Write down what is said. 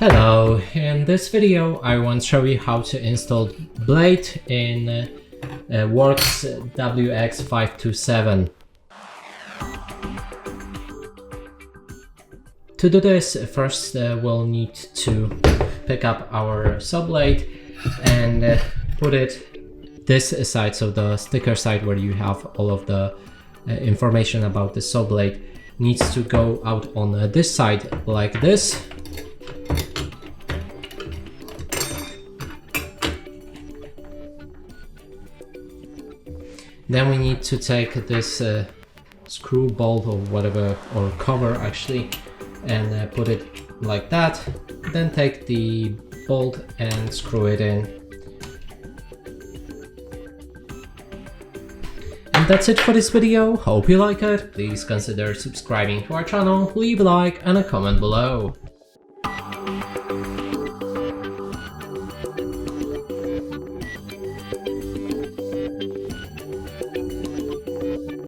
Hello, in this video I want to show you how to install blade in WORX WX527. To do this, first we'll need to pick up our saw blade and put it this side, so the sticker side where you have all of the information about the saw blade needs to go out on this side like this. Then we need to take this screw bolt or whatever, or cover actually, and put it like that. Then take the bolt and screw it in. And that's it for this video. Hope you like it. Please consider subscribing to our channel, leave a like and a comment below.